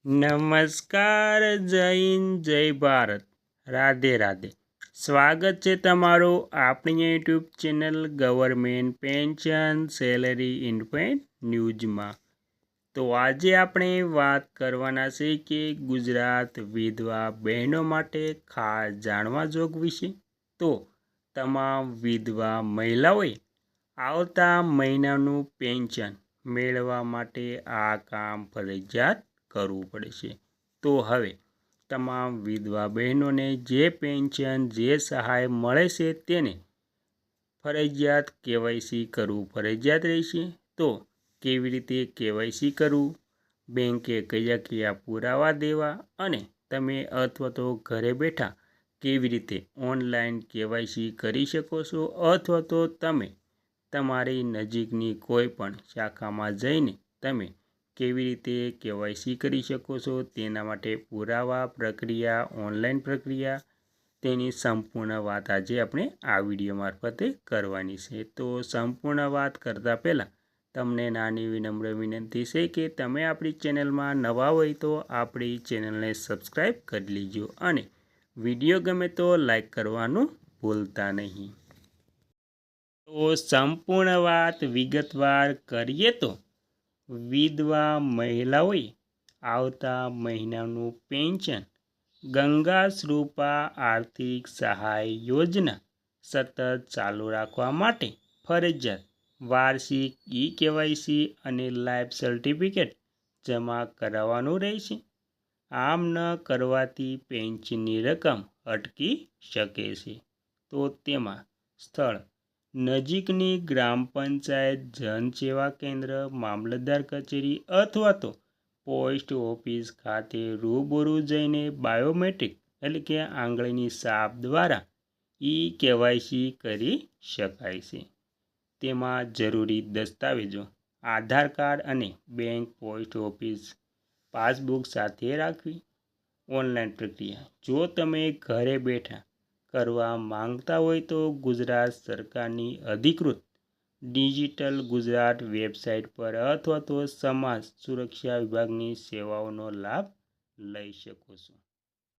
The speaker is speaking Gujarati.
નમસ્કાર, જય હિન્દ, જય ભારત, રાધે રાધે. સ્વાગત છે તમારું આપણી YouTube channel government pension salary info point ન્યૂઝમાં. તો આજે આપણે વાત કરવાના છે કે ગુજરાત વિધવા બહેનો માટે ખાસ જાણવા જોગ વિશે. તો તમામ વિધવા મહિલાઓએ આવતા મહિનાનું પેન્શન મેળવવા માટે આ કામ ફરજિયાત કરવું પડશે. તો હવે તમામ વિધવા બહેનોને જે પેન્શન જે સહાય મળે છે તેને ફરજિયાત કેવાયસી કરવું ફરજિયાત રહેશે. તો કેવી રીતે કેવાયસી કરવું, બેંકે કયા કયા પુરાવા દેવા અને તમે અથવા તો ઘરે બેઠા કેવી રીતે ઓનલાઈન કેવાયસી કરી શકો છો અથવા તો તમે તમારી નજીકની કોઈ પણ શાખામાં જઈને તમે કેવી રીતે કેવાયસી કરી શકો છો તેના માટે પુરાવા પ્રક્રિયા, ઓનલાઈન પ્રક્રિયા, તેની સંપૂર્ણ વાત આજે આપણે આ વિડીયો મારફતે કરવાની છે. તો સંપૂર્ણ વાત કરતાં પહેલાં તમને નાની વિનમ્ર વિનંતી છે કે તમે આપણી ચેનલમાં નવા હોય તો આપણી ચેનલને સબસ્ક્રાઈબ કરી લેજો અને વિડીયો ગમે તો લાઈક કરવાનું ભૂલતા નહીં. તો સંપૂર્ણ વાત વિગતવાર કરીએ તો વિધવા મહિલાઓએ આવતા મહિનાનું પેન્શન ગંગા સ્વરૂપા આર્થિક સહાય યોજના સતત ચાલુ રાખવા માટે ફરજિયાત વાર્ષિક કેવાયસી અને લાઈફ સર્ટિફિકેટ જમા કરાવવાનું રહેશે. આમ ન કરવાથી પેન્શનની રકમ અટકી શકે છે. તો તેમાં સ્થળ નજીકની ગ્રામ પંચાયત, જન સેવા કેન્દ્ર, મામલતદાર કચેરી અથવા તો પોસ્ટ ઓફિસ ખાતે રૂબરૂ જઈને બાયોમેટ્રિક એટલે કે આંગળીની છાપ દ્વારા કેવાયસી કરી શકાય છે. તેમાં જરૂરી દસ્તાવેજો આધાર કાર્ડ અને બેંક પોસ્ટ ઓફિસ પાસબુક સાથે રાખવી. ઓનલાઈન પ્રક્રિયા જો તમે ઘરે બેઠા કરવા માંગતા હોય તો ગુજરાત સરકારની અધિકૃત ડિજિટલ ગુજરાત વેબસાઇટ પર અથવા તો સમાજ સુરક્ષા વિભાગની સેવાઓનો લાભ લઈ શકો છો.